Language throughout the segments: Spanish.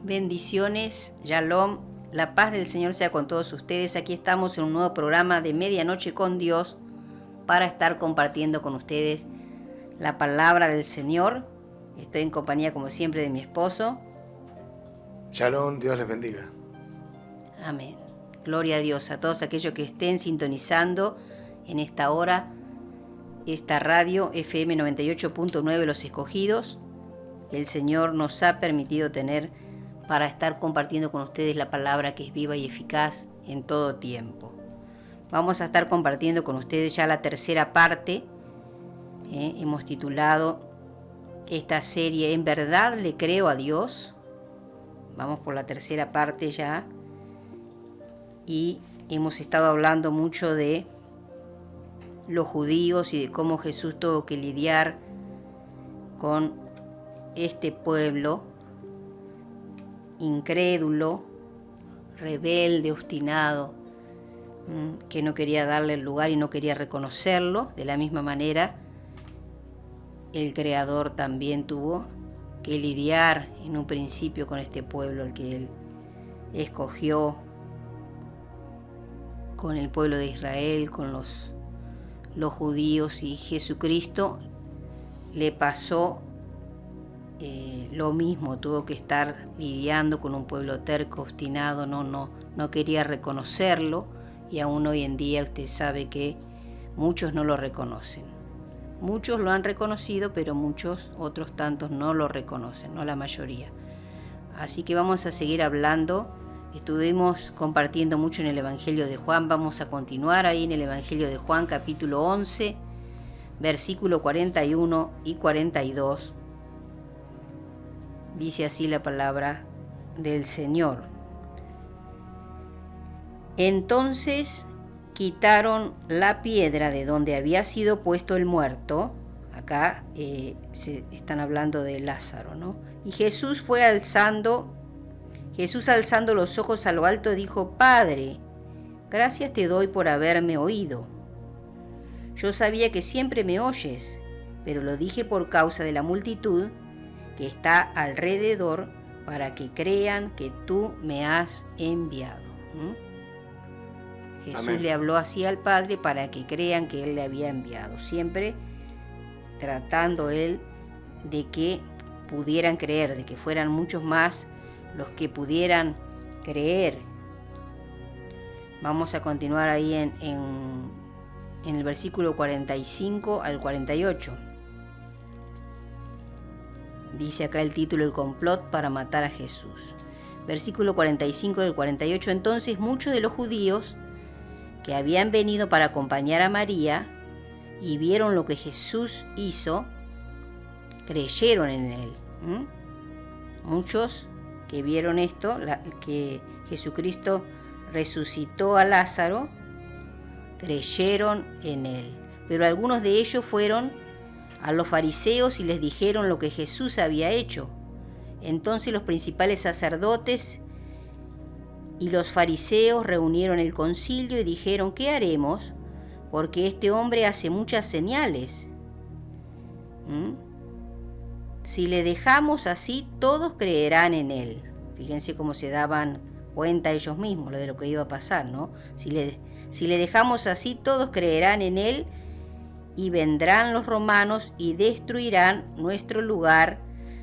Bendiciones, Shalom, la paz del Señor sea con todos ustedes. Aquí estamos en un nuevo programa de Medianoche con Dios para estar compartiendo con ustedes la palabra del Señor. Estoy en compañía, como siempre, de mi esposo. Shalom, Dios les bendiga. Amén. Gloria a Dios, a todos aquellos que estén sintonizando en esta hora esta radio FM 98.9 Los Escogidos, que el Señor nos ha permitido tener para estar compartiendo con ustedes la palabra que es viva y eficaz en todo tiempo. Vamos a estar compartiendo con ustedes ya la tercera parte. Hemos titulado esta serie ¿En verdad le creo a Dios? Vamos por la tercera parte ya. Y hemos estado hablando mucho de los judíos y de cómo Jesús tuvo que lidiar con este pueblo incrédulo, rebelde, obstinado, que no quería darle el lugar y no quería reconocerlo. De la misma manera, el Creador también tuvo que lidiar en un principio con este pueblo, el que Él escogió, con el pueblo de Israel, con los judíos, y Jesucristo le pasó lo mismo. Tuvo que estar lidiando con un pueblo terco, obstinado, no quería reconocerlo, y aún hoy en día usted sabe que muchos no lo reconocen. Muchos lo han reconocido, pero muchos otros tantos no lo reconocen, no la mayoría. Así que vamos a seguir hablando. Estuvimos compartiendo mucho en el Evangelio de Juan. Vamos a continuar ahí en el Evangelio de Juan, capítulo 11, versículo 41 y 42. Dice así la palabra del Señor. Entonces quitaron la piedra de donde había sido puesto el muerto. Acá se están hablando de Lázaro, ¿no? Y Jesús alzando los ojos a lo alto, dijo: Padre, gracias te doy por haberme oído. Yo sabía que siempre me oyes, pero lo dije por causa de la multitud que está alrededor, para que crean que tú me has enviado. Jesús Amén. le habló así al Padre para que crean que Él le había enviado, siempre tratando Él de que pudieran creer, de que fueran muchos más los que pudieran creer. Vamos a continuar ahí en el versículo 45 al 48. Dice acá el título: El complot para matar a Jesús. Versículo 45 del 48. Entonces muchos de los judíos que habían venido para acompañar a María y vieron lo que Jesús hizo, creyeron en Él. Muchos que vieron esto, que Jesucristo resucitó a Lázaro, creyeron en Él. Pero algunos de ellos fueron a los fariseos y les dijeron lo que Jesús había hecho. Entonces los principales sacerdotes y los fariseos reunieron el concilio y dijeron: ¿qué haremos? Porque este hombre hace muchas señales. Si le dejamos así, todos creerán en él. Fíjense cómo se daban cuenta ellos mismos de lo que iba a pasar, ¿no? Si le dejamos así, todos creerán en él, y vendrán los romanos y destruirán nuestro lugar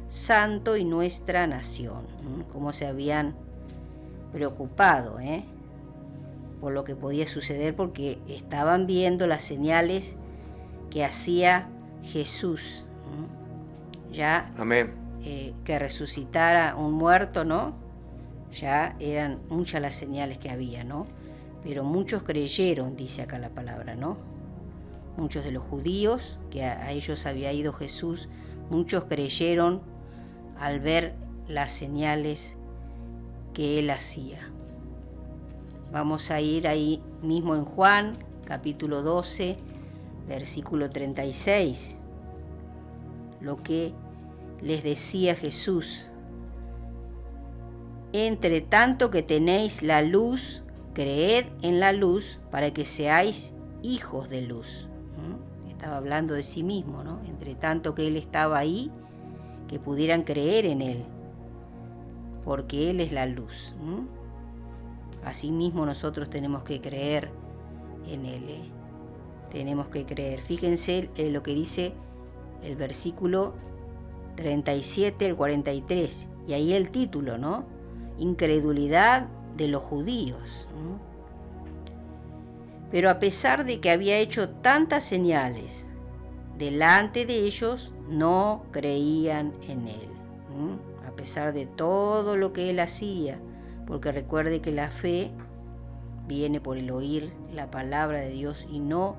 santo y nuestra nación. Cómo se habían preocupado por lo que podía suceder, porque estaban viendo las señales que hacía Jesús. Ya Amén. Que resucitara un muerto, ¿no? Ya eran muchas las señales que había, ¿no? Pero muchos creyeron, dice acá la palabra, ¿no? Muchos de los judíos, que a ellos había ido Jesús, muchos creyeron al ver las señales que Él hacía. Vamos a ir ahí mismo en Juan, capítulo 12, versículo 36. Lo que les decía Jesús: entre tanto que tenéis la luz, creed en la luz, para que seáis hijos de luz. Estaba hablando de sí mismo, ¿no? Entre tanto que Él estaba ahí, que pudieran creer en Él. porque Él es la luz. Asimismo nosotros tenemos que creer en Él. Tenemos que creer. Fíjense lo que dice el versículo 37 al 43. Y ahí el título, ¿no? Incredulidad de los judíos. Pero a pesar de que había hecho tantas señales delante de ellos, no creían en Él. A pesar de todo lo que Él hacía, porque recuerde que la fe viene por el oír la palabra de Dios y no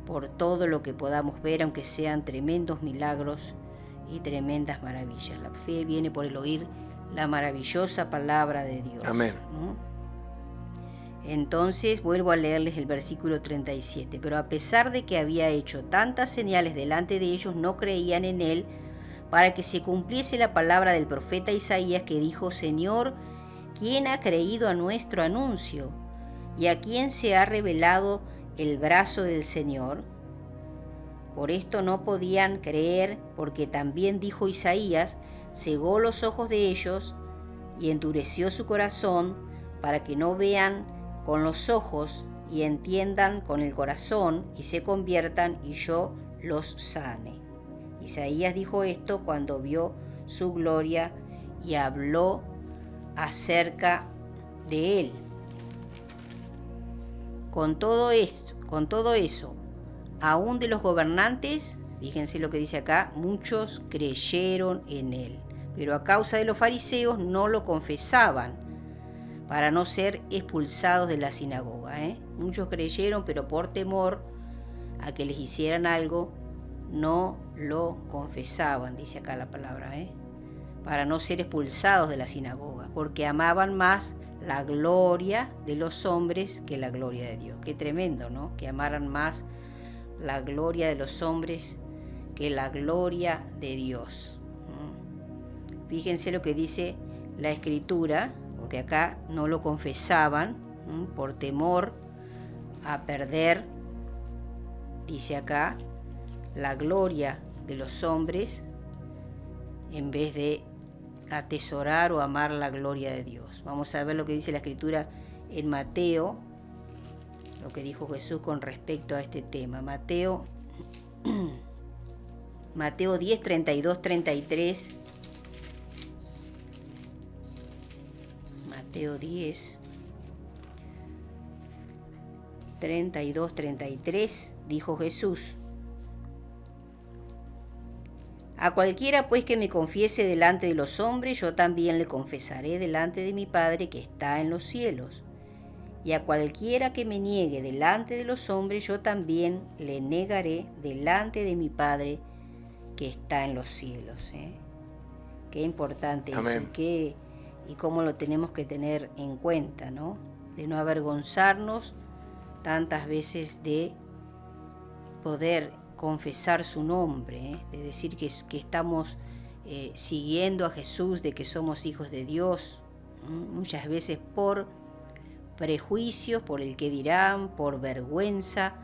por todo lo que podamos ver, aunque sean tremendos milagros y tremendas maravillas. La fe viene por el oír la maravillosa palabra de Dios. Amén. Entonces vuelvo a leerles el versículo 37. Pero a pesar de que había hecho tantas señales delante de ellos, no creían en Él, para que se cumpliese la palabra del profeta Isaías, que dijo: Señor, ¿quién ha creído a nuestro anuncio? ¿Y a quién se ha revelado el brazo del Señor? Por esto no podían creer, porque también dijo Isaías: cegó los ojos de ellos y endureció su corazón, para que no vean con los ojos y entiendan con el corazón y se conviertan y yo los sane. Isaías dijo esto cuando vio su gloria y habló acerca de él. Con todo eso, aún de los gobernantes, fíjense lo que dice acá, muchos creyeron en él, pero a causa de los fariseos no lo confesaban, para no ser expulsados de la sinagoga. Muchos creyeron, pero por temor a que les hicieran algo, no lo confesaban, dice acá la palabra, para no ser expulsados de la sinagoga, porque amaban más la gloria de los hombres que la gloria de Dios. Qué tremendo, ¿no? Que amaran más la gloria de los hombres que la gloria de Dios. Fíjense lo que dice la Escritura, porque acá no lo confesaban por temor a perder, dice acá, la gloria de los hombres en vez de atesorar o amar la gloria de Dios. Vamos a ver lo que dice la Escritura en Mateo, lo que dijo Jesús con respecto a este tema. Mateo 10, 32, 33. Mateo 10, 32, 33, dijo Jesús: a cualquiera pues que me confiese delante de los hombres, yo también le confesaré delante de mi Padre que está en los cielos. Y a cualquiera que me niegue delante de los hombres, yo también le negaré delante de mi Padre que está en los cielos. Qué importante Amén. eso y cómo lo tenemos que tener en cuenta, ¿no? De no avergonzarnos tantas veces de poder confesar su nombre, de decir que estamos siguiendo a Jesús, de que somos hijos de Dios, muchas veces por prejuicios, por el que dirán, por vergüenza,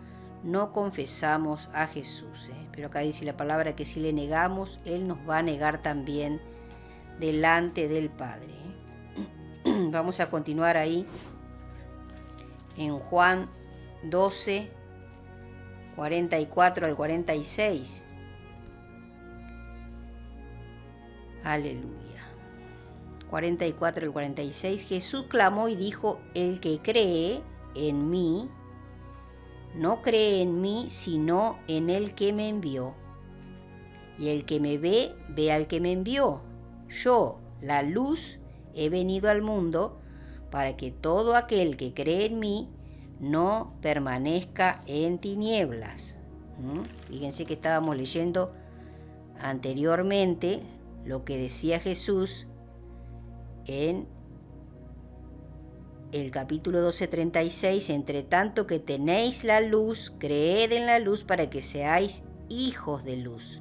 no confesamos a Jesús. Pero acá dice la palabra que si le negamos, Él nos va a negar también delante del Padre. Vamos a continuar ahí en Juan 12, 44 al 46. Aleluya. 44 al 46. Jesús clamó y dijo: el que cree en mí, no cree en mí, sino en el que me envió. Y el que me ve, ve al que me envió. Yo, la luz, he venido al mundo para que todo aquel que cree en mí no permanezca en tinieblas. Fíjense que estábamos leyendo anteriormente lo que decía Jesús en el capítulo 12:36, entre tanto que tenéis la luz, creed en la luz para que seáis hijos de luz.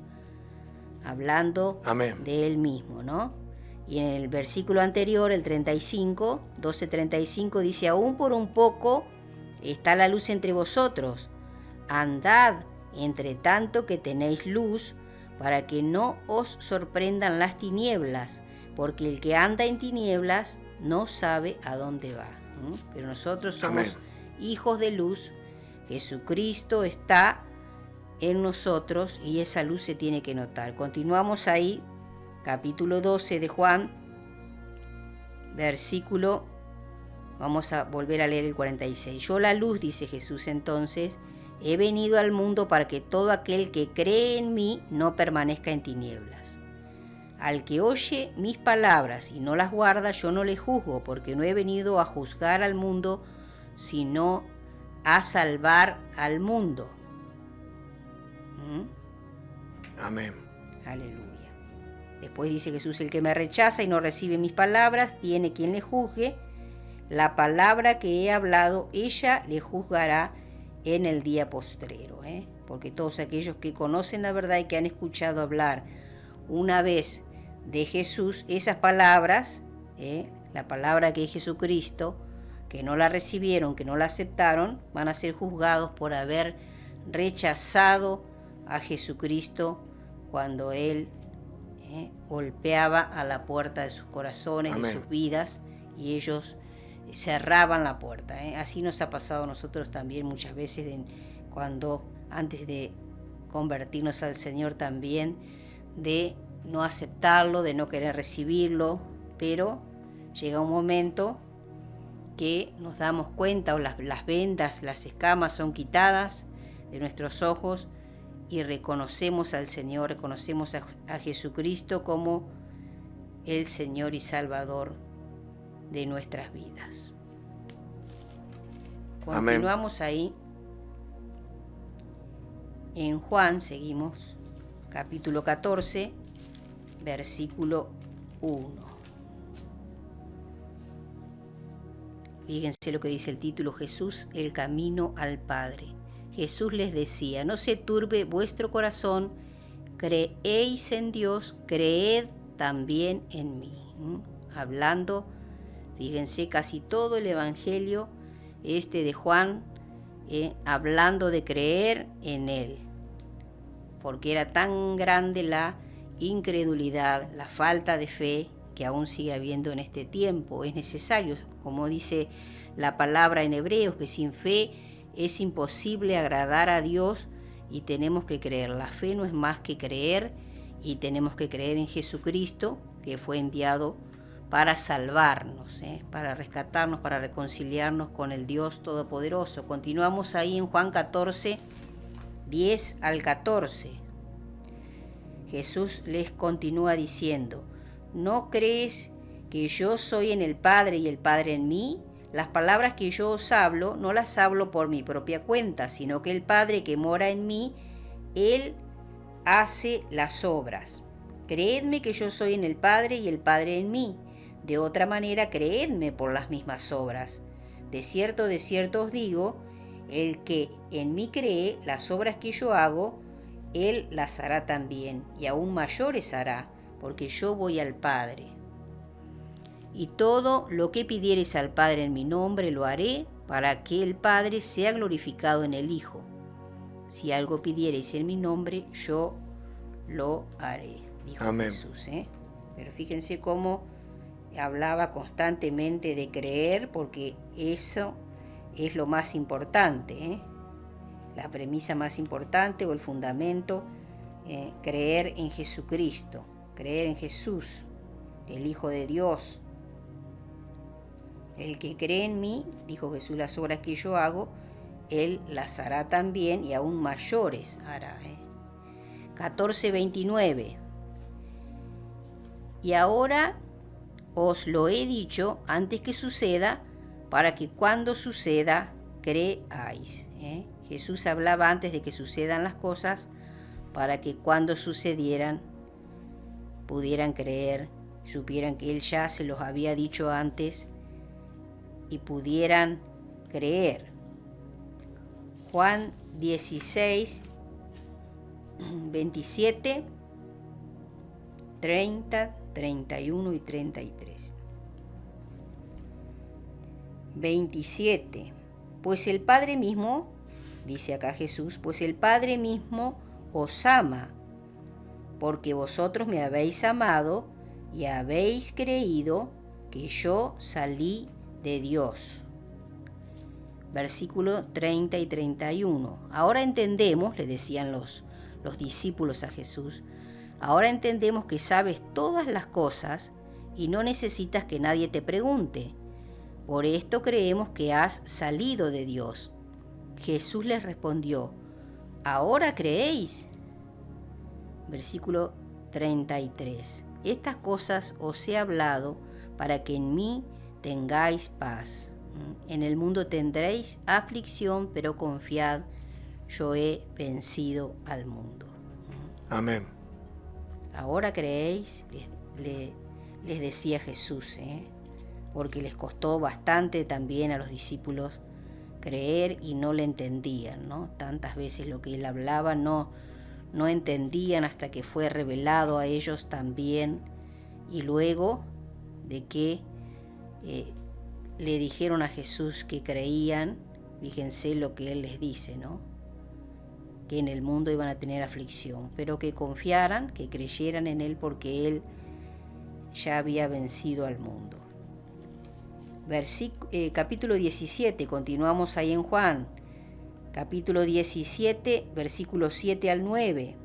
Hablando Amén. de él mismo, ¿no? Y en el versículo anterior, el 35, 12:35, dice: aún por un poco está la luz entre vosotros. Andad entre tanto que tenéis luz, para que no os sorprendan las tinieblas, porque el que anda en tinieblas no sabe a dónde va. Pero nosotros somos hijos de luz. Jesucristo está en nosotros y esa luz se tiene que notar. Continuamos ahí, capítulo 12 de Juan, versículo, vamos a volver a leer el 46. Yo la luz, dice Jesús entonces, he venido al mundo para que todo aquel que cree en mí no permanezca en tinieblas. Al que oye mis palabras y no las guarda, yo no le juzgo, porque no he venido a juzgar al mundo, sino a salvar al mundo. Amén. Aleluya. Después dice Jesús, el que me rechaza y no recibe mis palabras, tiene quien le juzgue. La palabra que he hablado, ella le juzgará en el día postrero. Porque todos aquellos que conocen la verdad y que han escuchado hablar una vez de Jesús, esas palabras, la palabra que es Jesucristo, que no la recibieron, que no la aceptaron, van a ser juzgados por haber rechazado a Jesucristo cuando Él golpeaba a la puerta de sus corazones, de sus vidas, y ellos cerraban la puerta. Así nos ha pasado a nosotros también muchas veces, cuando antes de convertirnos al Señor también, de no aceptarlo, de no querer recibirlo, pero llega un momento que nos damos cuenta, o las vendas, las escamas son quitadas de nuestros ojos y reconocemos al Señor, reconocemos a Jesucristo como el Señor y Salvador de nuestras vidas. Continuamos ahí. En Juan, seguimos, capítulo 14, versículo 1. Fíjense lo que dice el título: Jesús, el camino al Padre. Jesús les decía, no se turbe vuestro corazón, creéis en Dios, creed también en mí. Hablando, fíjense, casi todo el Evangelio de Juan, hablando de creer en Él, porque era tan grande la incredulidad, la falta de fe que aún sigue habiendo en este tiempo. Es necesario, como dice la palabra en Hebreos, que sin fe es imposible agradar a Dios y tenemos que creer. La fe no es más que creer, y tenemos que creer en Jesucristo, que fue enviado para salvarnos, para rescatarnos, para reconciliarnos con el Dios Todopoderoso. Continuamos ahí en Juan 14, 10 al 14. Jesús les continúa diciendo, ¿no crees que yo soy en el Padre y el Padre en mí? Las palabras que yo os hablo, no las hablo por mi propia cuenta, sino que el Padre que mora en mí, Él hace las obras. Creedme que yo soy en el Padre y el Padre en mí. De otra manera, creedme por las mismas obras. De cierto os digo, el que en mí cree, las obras que yo hago, Él las hará también, y aún mayores hará, porque yo voy al Padre. Y todo lo que pidiereis al Padre en mi nombre lo haré, para que el Padre sea glorificado en el Hijo. Si algo pidiereis en mi nombre, yo lo haré, dijo Amén. Jesús. Pero fíjense cómo hablaba constantemente de creer, porque eso es lo más importante, la premisa más importante o el fundamento, creer en Jesucristo, creer en Jesús, el Hijo de Dios. El que cree en mí, dijo Jesús, las obras que yo hago, Él las hará también, y aún mayores hará. 14:29. Y ahora os lo he dicho antes que suceda, para que cuando suceda creáis. Jesús hablaba antes de que sucedan las cosas, para que cuando sucedieran pudieran creer, supieran que Él ya se los había dicho antes y pudieran creer. Juan 16, 27, 30, 31 y 33. 27. Pues el Padre mismo, dice acá Jesús, pues el Padre mismo os ama, porque vosotros me habéis amado y habéis creído que yo salí de Dios. Versículo 30 y 31. Ahora entendemos, le decían los discípulos a Jesús, ahora entendemos que sabes todas las cosas y no necesitas que nadie te pregunte. Por esto creemos que has salido de Dios. Jesús les respondió, ¿ahora creéis? Versículo 33. Estas cosas os he hablado para que en mí tengáis paz. En el mundo tendréis aflicción, pero confiad, yo he vencido al mundo. Amén. Ahora creéis, les decía Jesús, porque les costó bastante también a los discípulos creer y no le entendían, ¿no? Tantas veces lo que él hablaba no entendían hasta que fue revelado a ellos también, y luego de que le dijeron a Jesús que creían, fíjense lo que él les dice, ¿no? Que en el mundo iban a tener aflicción, pero que confiaran, que creyeran en él porque él ya había vencido al mundo. Capítulo 17, continuamos ahí en Juan. Capítulo 17, versículos 7 al 9.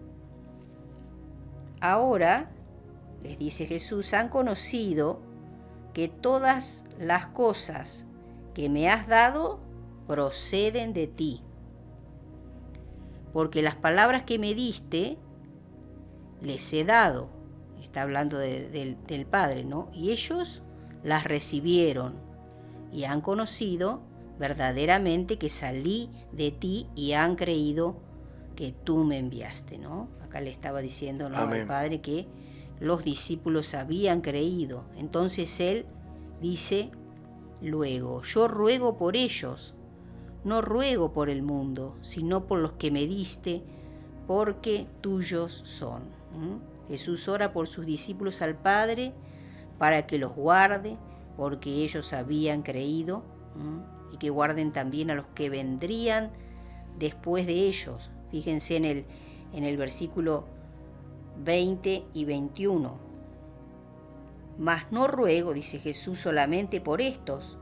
Ahora, les dice Jesús, han conocido que todas las cosas que me has dado proceden de ti. Porque las palabras que me diste, les he dado. Está hablando del Padre, ¿no? Y ellos las recibieron y han conocido verdaderamente que salí de ti y han creído que tú me enviaste, ¿no? Acá le estaba diciendo, ¿no?, al Padre que los discípulos habían creído. Entonces él dice luego, yo ruego por ellos, no ruego por el mundo, sino por los que me diste, porque tuyos son. Jesús ora por sus discípulos al Padre para que los guarde, porque ellos habían creído, y que guarden también a los que vendrían después de ellos. Fíjense en el versículo 20 y 21. Mas no ruego, dice Jesús, solamente por estos,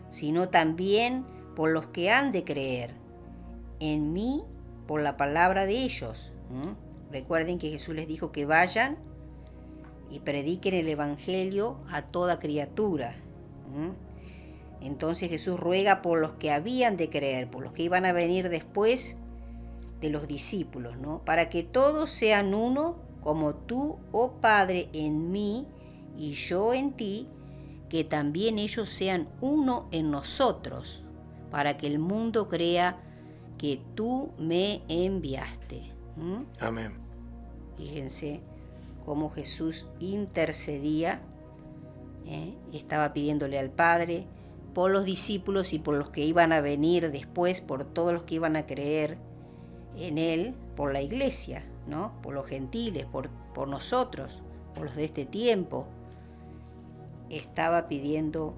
sino también por los que han de creer en mí por la palabra de ellos. Recuerden que Jesús les dijo que vayan y prediquen el evangelio a toda criatura. Entonces Jesús ruega por los que habían de creer, por los que iban a venir después de los discípulos, ¿no? Para que todos sean uno, como tú, oh Padre, en mí y yo en ti, que también ellos sean uno en nosotros, para que el mundo crea que tú me enviaste. Amén. Fíjense cómo Jesús intercedía, estaba pidiéndole al Padre por los discípulos y por los que iban a venir después, por todos los que iban a creer en él, por la iglesia, ¿no? Por los gentiles, por nosotros, por los de este tiempo. Estaba pidiendo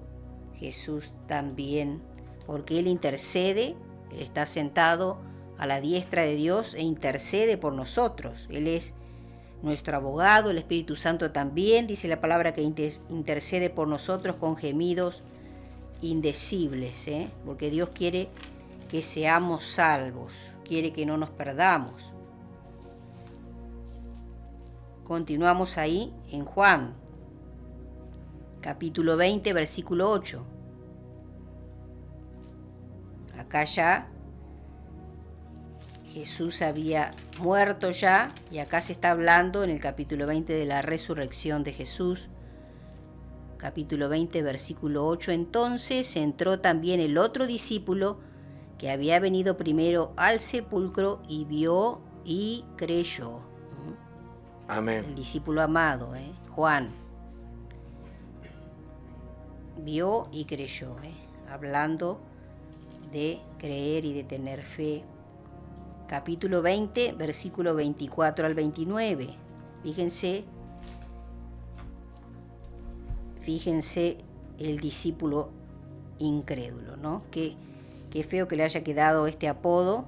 Jesús también, porque él intercede, él está sentado a la diestra de Dios e intercede por nosotros. Él es nuestro abogado, el Espíritu Santo también, dice la palabra, que intercede por nosotros con gemidos indecibles, porque Dios quiere que seamos salvos, quiere que no nos perdamos. Continuamos ahí en Juan, capítulo 20, versículo 8. Acá ya Jesús había muerto ya, y acá se está hablando en el capítulo 20 de la resurrección de Jesús. Capítulo 20, versículo 8. Entonces entró también el otro discípulo que había venido primero al sepulcro y vio y creyó. Amén. El discípulo amado, Juan. Vio y creyó, hablando de creer y de tener fe. Capítulo 20, versículo 24 al 29. Fíjense el discípulo incrédulo, ¿no? Qué feo que le haya quedado este apodo,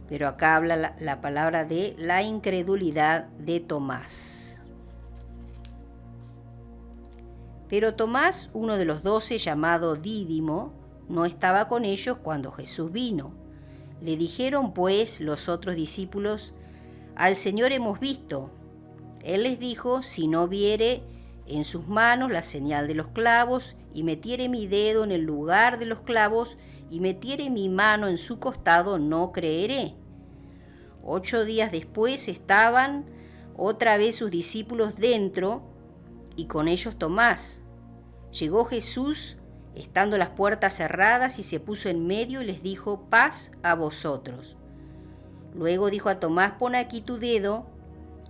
pero acá habla la palabra de la incredulidad de Tomás. Pero Tomás, uno de los 12, llamado Dídimo, no estaba con ellos cuando Jesús vino. Le dijeron pues los otros discípulos: «Al Señor hemos visto». Él les dijo: «Si no viere en sus manos la señal de los clavos, y metiere mi dedo en el lugar de los clavos, y metiere mi mano en su costado, no creeré». 8 días después estaban otra vez sus discípulos dentro, y con ellos Tomás. Llegó Jesús, estando las puertas cerradas, y se puso en medio y les dijo: «Paz a vosotros». Luego dijo a Tomás: «Pon aquí tu dedo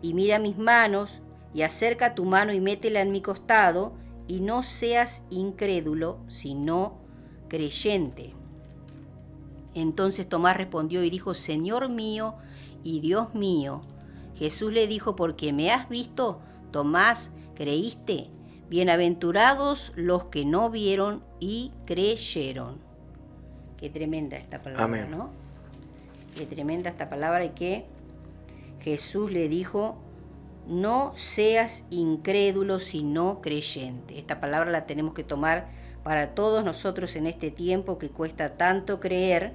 y mira mis manos, y acerca tu mano y métela en mi costado, y no seas incrédulo, sino creyente». Entonces Tomás respondió y dijo: «Señor mío y Dios mío». Jesús le dijo: «Porque me has visto, Tomás, creíste. Bienaventurados los que no vieron y creyeron». Qué tremenda esta palabra, Amén. ¿no? Qué tremenda esta palabra, y que Jesús le dijo: «No seas incrédulo, sino creyente». Esta palabra la tenemos que tomar para todos nosotros en este tiempo que cuesta tanto creer,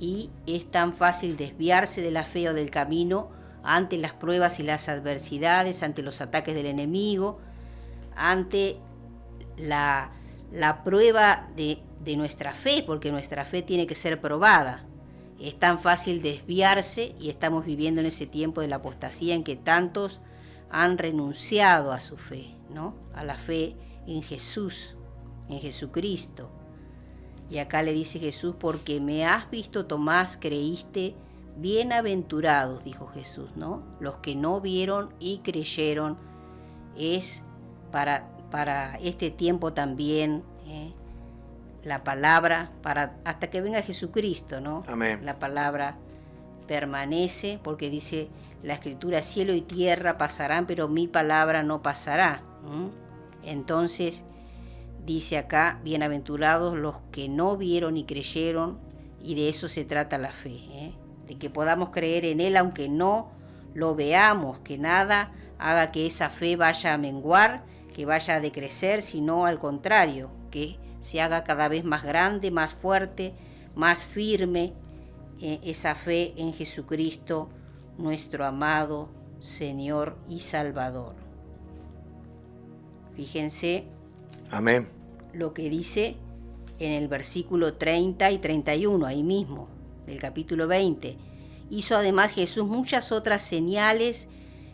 y es tan fácil desviarse de la fe o del camino ante las pruebas y las adversidades, ante los ataques del enemigo, ante la prueba de nuestra fe, porque nuestra fe tiene que ser probada. Es tan fácil desviarse, y estamos viviendo en ese tiempo de la apostasía en que tantos han renunciado a su fe, ¿no? A la fe en Jesús, en Jesucristo. Y acá le dice Jesús: «Porque me has visto, Tomás, creíste. Bienaventurados», dijo Jesús, ¿no? Los que no vieron y creyeron. Es para este tiempo también, la palabra, hasta que venga Jesucristo, ¿no? Amén. La palabra permanece, porque dice la Escritura: «Cielo y tierra pasarán, pero mi palabra no pasará». Entonces dice acá: «Bienaventurados los que no vieron y creyeron», y de eso se trata la fe, de que podamos creer en Él aunque no lo veamos, que nada haga que esa fe vaya a menguar, que vaya a decrecer, sino al contrario, que se haga cada vez más grande, más fuerte, más firme, esa fe en Jesucristo, nuestro amado Señor y Salvador. Fíjense. Amén. Lo que dice en el versículo 30 y 31, ahí mismo, del capítulo 20. «Hizo además Jesús muchas otras señales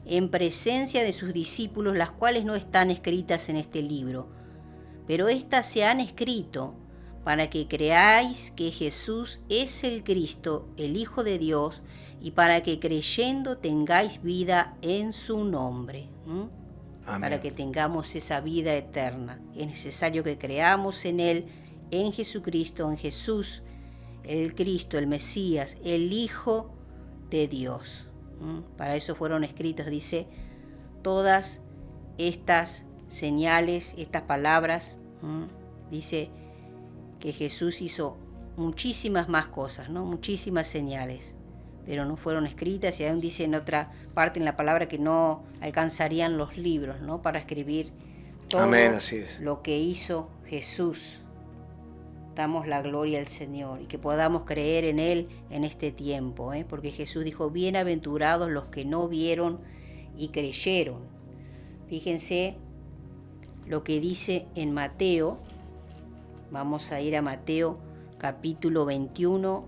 en presencia de sus discípulos, las cuales no están escritas en este libro. Pero éstas se han escrito para que creáis que Jesús es el Cristo, el Hijo de Dios, y para que creyendo tengáis vida en su nombre». Amén. Para que tengamos esa vida eterna. Es necesario que creamos en Él, en Jesucristo, en Jesús, el Cristo, el Mesías, el Hijo de Dios. Para eso fueron escritos, dice, todas estas señales, estas palabras. Dice que Jesús hizo muchísimas más cosas, ¿no? Muchísimas señales, pero no fueron escritas, y aún dice en otra parte en la palabra que no alcanzarían los libros, ¿no? Para escribir todo. Amén, así es. Lo que hizo Jesús. Damos la gloria al Señor, y que podamos creer en Él en este tiempo, porque Jesús dijo: «Bienaventurados los que no vieron y creyeron». Fíjense lo que dice en Mateo. Vamos a ir a Mateo capítulo 21,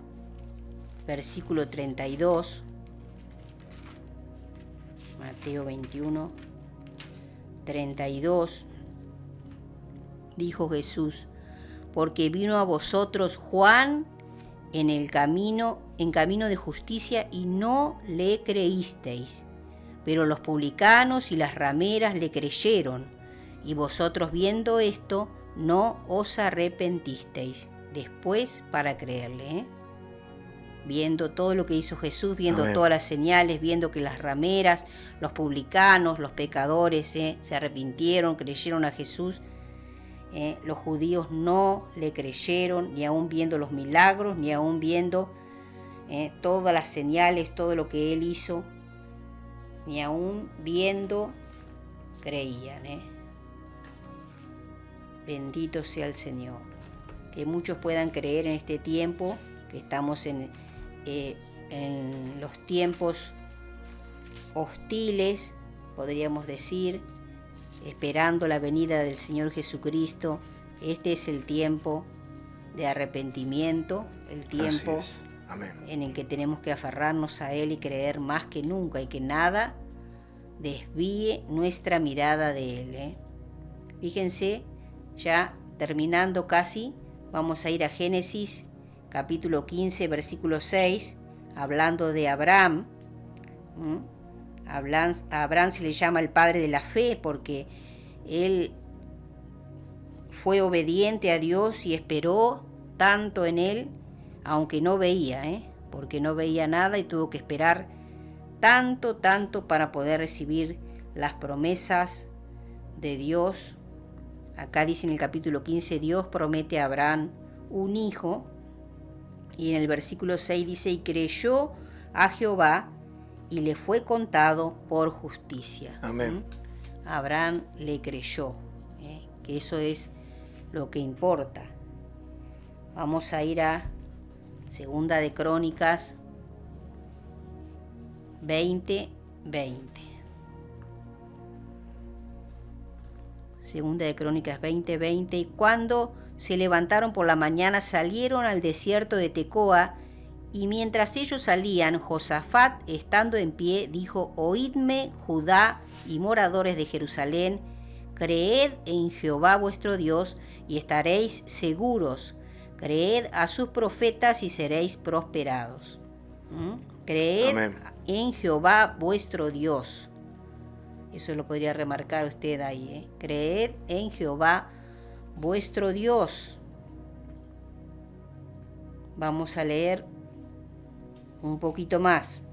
versículo 32. Mateo 21, 32. Dijo Jesús: «Porque vino a vosotros Juan en camino de justicia, y no le creísteis. Pero los publicanos y las rameras le creyeron, y vosotros, viendo esto, no os arrepentisteis después para creerle». Viendo todo lo que hizo Jesús, viendo Amén. Todas las señales, viendo que las rameras, los publicanos, los pecadores se arrepintieron, creyeron a Jesús. Los judíos no le creyeron, ni aún viendo los milagros, ni aún viendo todas las señales, todo lo que Él hizo. ni aún viendo creían. Bendito sea el Señor. Que muchos puedan creer en este tiempo, que estamos en los tiempos hostiles, podríamos decir, esperando la venida del Señor Jesucristo. Este es el tiempo de arrepentimiento, el tiempo en el que tenemos que aferrarnos a Él y creer más que nunca, y que nada desvíe nuestra mirada de Él. Fíjense, ya terminando casi, vamos a ir a Génesis capítulo 15, versículo 6, hablando de Abraham. A Abraham se le llama el padre de la fe porque él fue obediente a Dios y esperó tanto en Él, aunque no veía, porque no veía nada y tuvo que esperar tanto para poder recibir las promesas de Dios. Acá dice en el capítulo 15, Dios promete a Abraham un hijo, y en el versículo 6 dice, y creyó a Jehová y le fue contado por justicia. Amén. Abraham le creyó, que eso es lo que importa. Vamos a ir a Segunda de Crónicas 20:20. Segunda de Crónicas 20:20. Y cuando se levantaron por la mañana, salieron al desierto de Tecoa, y mientras ellos salían, Josafat, estando en pie, dijo, oídme, Judá y moradores de Jerusalén, creed en Jehová vuestro Dios, y estaréis seguros. Creed a sus profetas y seréis prosperados. Creed Amén. en Jehová vuestro Dios. Eso lo podría remarcar usted ahí. Creed en Jehová vuestro Dios. Vamos a leer un poquito más.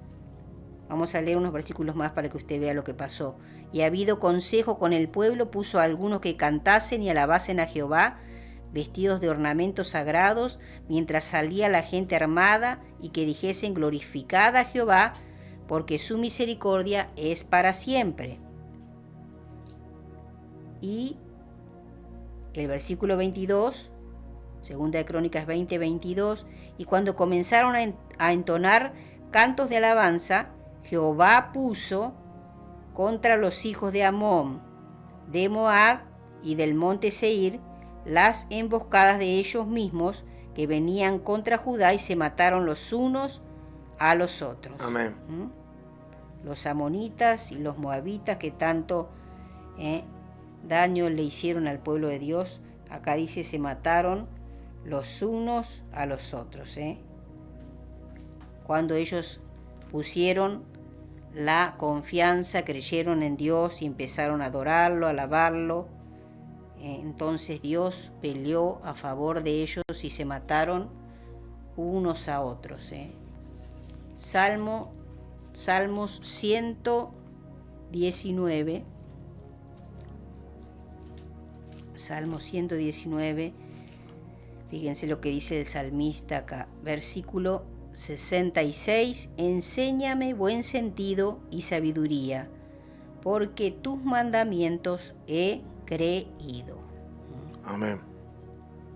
Vamos a leer unos versículos más para que usted vea lo que pasó. Y habido consejo con el pueblo, puso a algunos que cantasen y alabasen a Jehová, vestidos de ornamentos sagrados, mientras salía la gente armada, y que dijesen, glorificad a Jehová, porque su misericordia es para siempre. Y el versículo 22, Segunda de Crónicas 20:22, y cuando comenzaron a entonar cantos de alabanza, Jehová puso contra los hijos de Amón, de Moab y del monte Seir, las emboscadas de ellos mismos que venían contra Judá, y se mataron los unos a los otros. Amén. Los amonitas y los moabitas que tanto daño le hicieron al pueblo de Dios, acá dice se mataron los unos a los otros. Cuando ellos pusieron la confianza, creyeron en Dios y empezaron a adorarlo, a alabarlo, entonces Dios peleó a favor de ellos y se mataron unos a otros. Salmos 119. Salmo 119. Fíjense lo que dice el salmista acá. Versículo 66. Enséñame buen sentido y sabiduría, porque tus mandamientos he creído. Amén.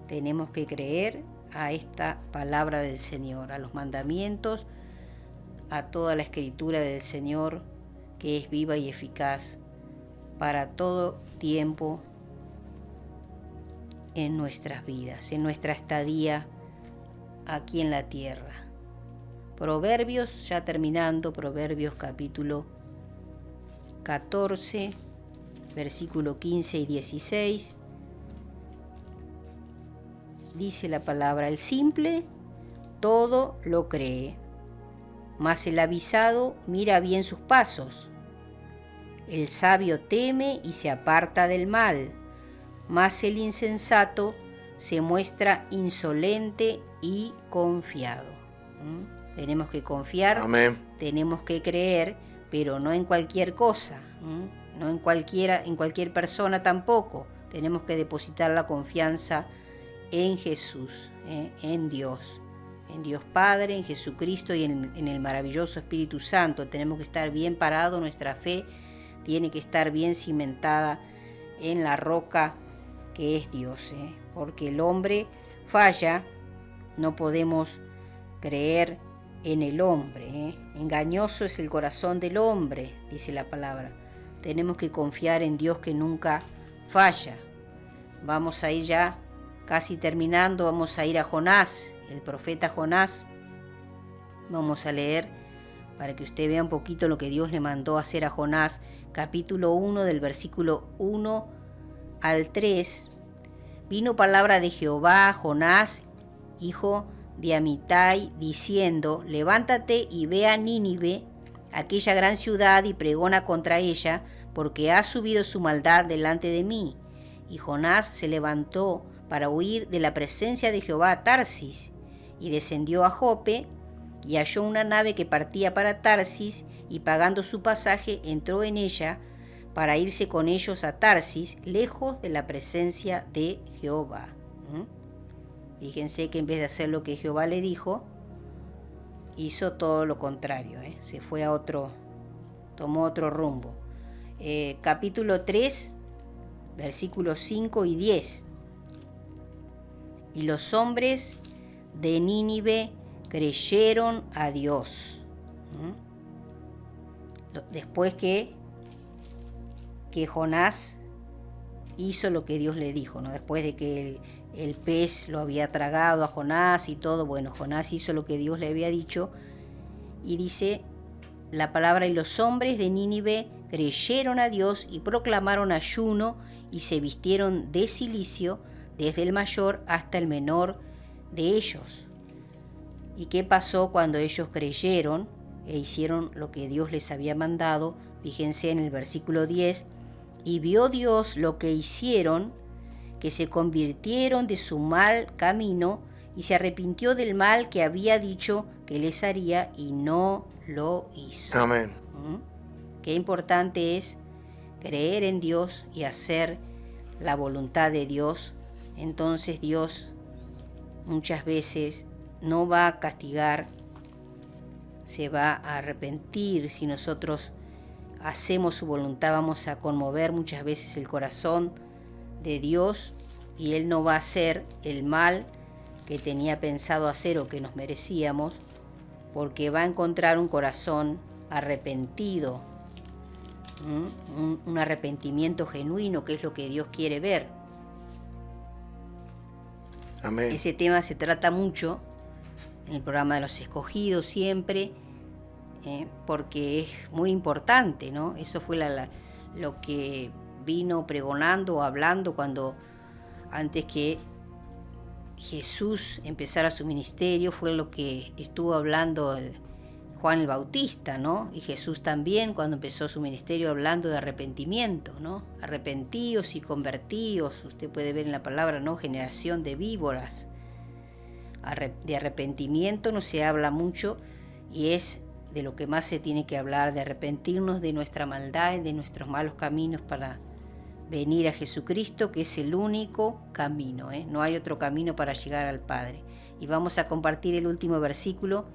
Tenemos que creer a esta palabra del Señor, a los mandamientos, a toda la escritura del Señor, que es viva y eficaz para todo tiempo en nuestras vidas, en nuestra estadía aquí en la tierra. Proverbios, ya terminando, Proverbios capítulo 14, versículo 15 y 16. Dice la palabra, el simple todo lo cree, mas el avisado mira bien sus pasos. El sabio teme y se aparta del mal, mas el insensato se muestra insolente y confiado. Tenemos que confiar, Amén. tenemos que creer, pero no en cualquier cosa, no en cualquier persona tampoco. Tenemos que depositar la confianza en Jesús, en Dios. en Dios Padre, en Jesucristo y en el maravilloso Espíritu Santo. Tenemos que estar bien parados, nuestra fe tiene que estar bien cimentada en la roca que es Dios, porque el hombre falla, no podemos creer en el hombre. Engañoso es el corazón del hombre, dice la palabra. Tenemos que confiar en Dios que nunca falla. Vamos a ir ya casi terminando, vamos a ir a Jonás, el profeta Jonás. Vamos a leer para que usted vea un poquito lo que Dios le mandó hacer a Jonás, capítulo 1 del versículo 1 al 3. Vino palabra de Jehová a Jonás, hijo de Amitai, diciendo: levántate y ve a Nínive, aquella gran ciudad, y pregona contra ella, porque ha subido su maldad delante de mí. Y Jonás se levantó para huir de la presencia de Jehová a Tarsis, y descendió a Jope, y halló una nave que partía para Tarsis, y pagando su pasaje entró en ella para irse con ellos a Tarsis, lejos de la presencia de Jehová. Fíjense que en vez de hacer lo que Jehová le dijo, hizo todo lo contrario, se fue a tomó otro rumbo. Capítulo 3, versículos 5 y 10. Y los hombres de Nínive creyeron a Dios. Después que Jonás hizo lo que Dios le dijo, ¿no? Después de que el pez lo había tragado a Jonás y todo, bueno, Jonás hizo lo que Dios le había dicho, y dice la palabra: y los hombres de Nínive creyeron a Dios y proclamaron ayuno y se vistieron de cilicio, desde el mayor hasta el menor de ellos. ¿Y qué pasó cuando ellos creyeron e hicieron lo que Dios les había mandado? Fíjense en el versículo 10. Y vio Dios lo que hicieron, que se convirtieron de su mal camino, y se arrepintió del mal que había dicho que les haría, y no lo hizo. Amén. Qué importante es creer en Dios y hacer la voluntad de Dios. Entonces Dios muchas veces no va a castigar, se va a arrepentir. Si nosotros hacemos su voluntad, vamos a conmover muchas veces el corazón de Dios, y Él no va a hacer el mal que tenía pensado hacer o que nos merecíamos, porque va a encontrar un corazón arrepentido, un arrepentimiento genuino, que es lo que Dios quiere ver. Amén. Ese tema se trata mucho en el programa de los escogidos siempre, porque es muy importante, ¿no? Eso fue lo que vino pregonando, hablando antes que Jesús empezara su ministerio, fue lo que estuvo hablando Juan el Bautista, ¿no? Y Jesús también, cuando empezó su ministerio, hablando de arrepentimiento, ¿no? Arrepentíos y convertíos. Usted puede ver en la palabra, ¿no? Generación de víboras. De arrepentimiento no se habla mucho, y es de lo que más se tiene que hablar, de arrepentirnos de nuestra maldad y de nuestros malos caminos para venir a Jesucristo, que es el único camino, No hay otro camino para llegar al Padre. Y vamos a compartir el último versículo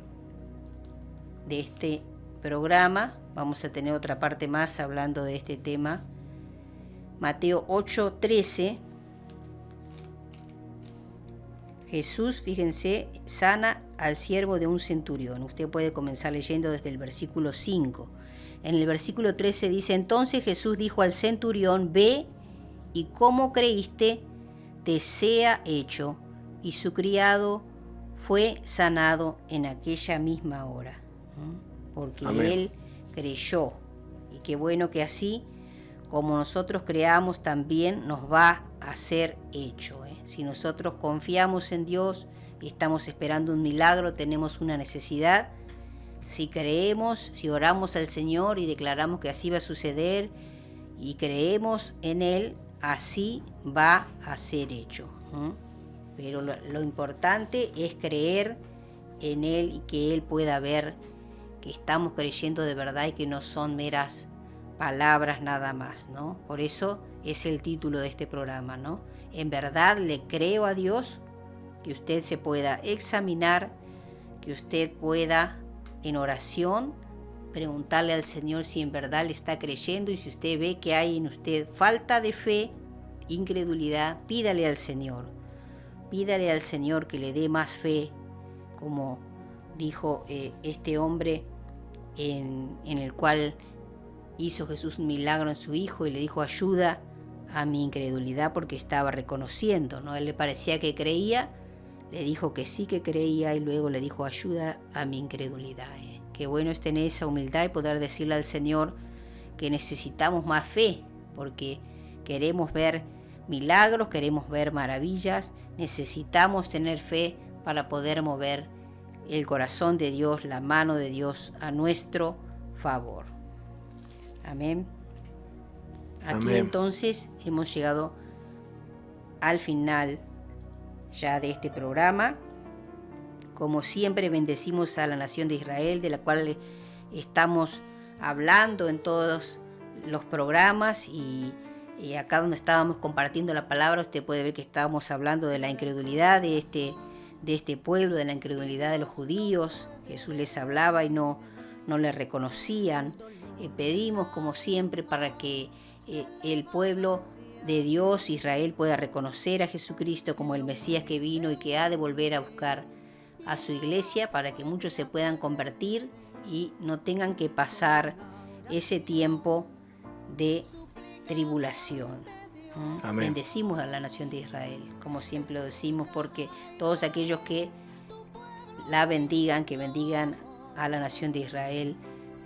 de este programa. Vamos a tener otra parte más hablando de este tema. Mateo 8:13. Jesús, fíjense, sana al siervo de un centurión. Usted puede comenzar leyendo desde el versículo 5. En el versículo 13 dice: entonces Jesús dijo al centurión: ve, y como creíste, te sea hecho. Y su criado fue sanado en aquella misma hora. Porque Amén. Él creyó. Y qué bueno que así, como nosotros creamos, también nos va a ser hecho. Si nosotros confiamos en Dios y estamos esperando un milagro, tenemos una necesidad. Si creemos, si oramos al Señor y declaramos que así va a suceder y creemos en Él, así va a ser hecho. Pero lo importante es creer en Él y que Él pueda ver que estamos creyendo de verdad y que no son meras palabras nada más, ¿no? Por eso es el título de este programa, ¿no? En verdad le creo a Dios, que usted se pueda examinar que usted pueda en oración preguntarle al Señor si en verdad le está creyendo, y si usted ve que hay en usted falta de fe, incredulidad, pídale al Señor que le dé más fe, como dijo este hombre en el cual hizo Jesús un milagro en su hijo y le dijo: ayuda a mi incredulidad, porque estaba reconociendo, ¿no? Él le parecía que creía, le dijo que sí que creía y luego le dijo: ayuda a mi incredulidad. Qué bueno es tener esa humildad y poder decirle al Señor que necesitamos más fe, porque queremos ver milagros, queremos ver maravillas, necesitamos tener fe para poder mover el corazón de Dios, la mano de Dios a nuestro favor. Amén. Aquí Amén. Entonces hemos llegado al final ya de este programa. Como siempre, bendecimos a la nación de Israel, de la cual estamos hablando en todos los programas, y acá donde estábamos compartiendo la palabra, usted puede ver que estábamos hablando de la incredulidad de este pueblo, de la incredulidad de los judíos. Jesús les hablaba y no le reconocían. Pedimos, como siempre, para que el pueblo de Dios, Israel, pueda reconocer a Jesucristo como el Mesías que vino y que ha de volver a buscar a su iglesia, para que muchos se puedan convertir y no tengan que pasar ese tiempo de tribulación. Amén. Bendecimos a la nación de Israel, como siempre lo decimos, porque todos aquellos que la bendigan, que bendigan a la nación de Israel,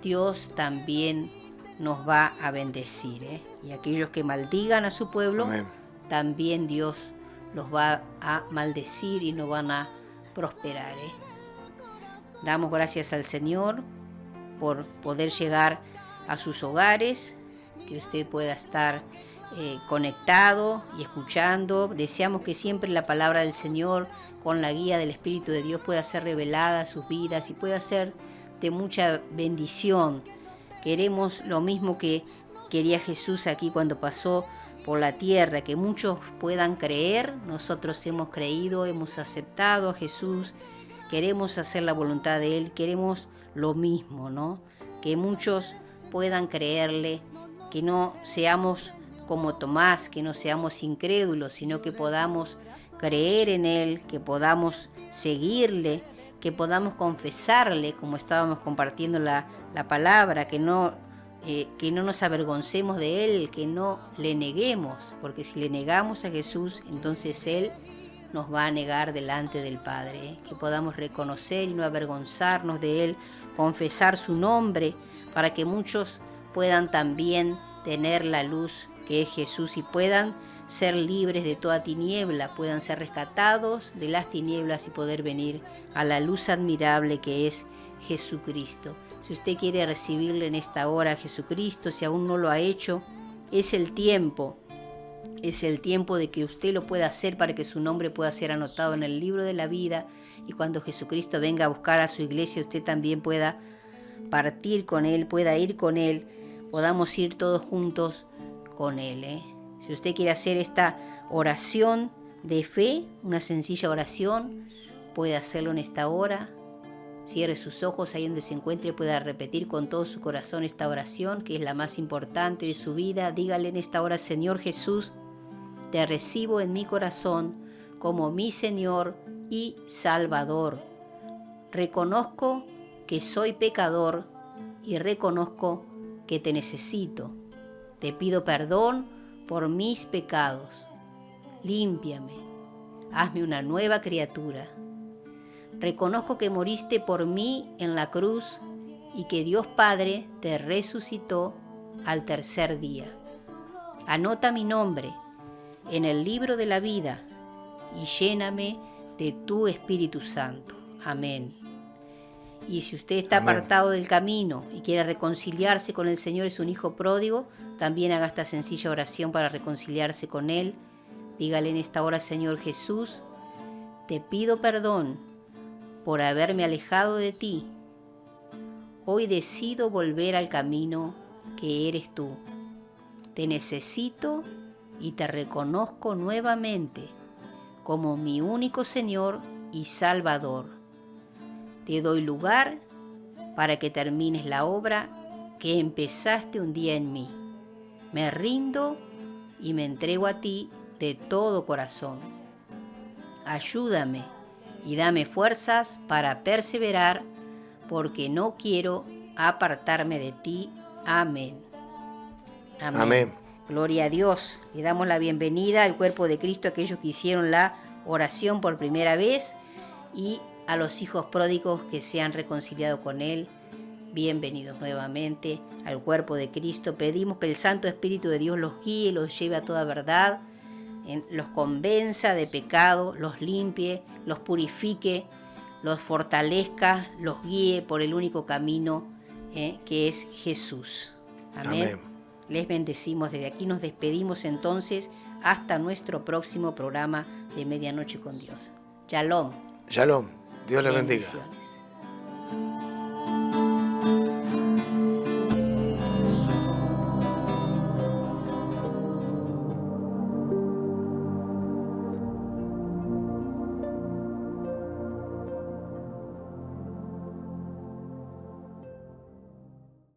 Dios también nos va a bendecir, y aquellos que maldigan a su pueblo, Amén, también Dios los va a maldecir y no van a prosperar. Damos gracias al Señor por poder llegar a sus hogares, que usted pueda estar conectado y escuchando. Deseamos que siempre la palabra del Señor, con la guía del Espíritu de Dios, pueda ser revelada a sus vidas y pueda ser de mucha bendición. Queremos lo mismo que quería Jesús aquí cuando pasó por la tierra, que muchos puedan creer. Nosotros hemos creído, hemos aceptado a Jesús, queremos hacer la voluntad de Él, queremos lo mismo, ¿no? Que muchos puedan creerle, que no seamos como Tomás, que no seamos incrédulos, sino que podamos creer en Él, que podamos seguirle, que podamos confesarle, como estábamos compartiendo la palabra, que no nos avergoncemos de Él, que no le neguemos, porque si le negamos a Jesús, entonces Él nos va a negar delante del Padre, que podamos reconocer y no avergonzarnos de Él, confesar su nombre, para que muchos puedan también tener la luz que es Jesús y puedan ser libres de toda tiniebla, puedan ser rescatados de las tinieblas y poder venir a la luz admirable que es Jesucristo. Si usted quiere recibirle en esta hora a Jesucristo, si aún no lo ha hecho, es el tiempo de que usted lo pueda hacer, para que su nombre pueda ser anotado en el libro de la vida, y cuando Jesucristo venga a buscar a su iglesia, usted también pueda partir con Él, pueda ir con Él, podamos ir todos juntos con Él. Si usted quiere hacer esta oración de fe, una sencilla oración, puede hacerlo en esta hora. Cierre sus ojos ahí donde se encuentre y pueda repetir con todo su corazón esta oración, que es la más importante de su vida. Dígale en esta hora: Señor Jesús, te recibo en mi corazón como mi Señor y Salvador. Reconozco que soy pecador y reconozco que te necesito. Te pido perdón por mis pecados. Límpiame, hazme una nueva criatura. Reconozco que moriste por mí en la cruz y que Dios Padre te resucitó al tercer día. Anota mi nombre en el libro de la vida y lléname de tu Espíritu Santo. Amén. Y si usted está apartado del camino y quiere reconciliarse con el Señor, es un hijo pródigo, también haga esta sencilla oración para reconciliarse con Él. Dígale en esta hora: Señor Jesús, te pido perdón por haberme alejado de ti. Hoy decido volver al camino que eres tú. Te necesito y te reconozco nuevamente como mi único Señor y Salvador. Te doy lugar para que termines la obra que empezaste un día en mí. Me rindo y me entrego a ti de todo corazón. Ayúdame y dame fuerzas para perseverar, porque no quiero apartarme de ti. Amén. Amén. Amén. Gloria a Dios. Le damos la bienvenida al cuerpo de Cristo a aquellos que hicieron la oración por primera vez y a los hijos pródigos que se han reconciliado con Él. Bienvenidos nuevamente al cuerpo de Cristo. Pedimos que el Santo Espíritu de Dios los guíe, los lleve a toda verdad, los convenza de pecado, los limpie, los purifique, los fortalezca, los guíe por el único camino que es Jesús. Amén. Amén. Les bendecimos. Desde aquí nos despedimos entonces hasta nuestro próximo programa de Medianoche con Dios. Shalom. Shalom. Dios les bendiga. Bendiciones.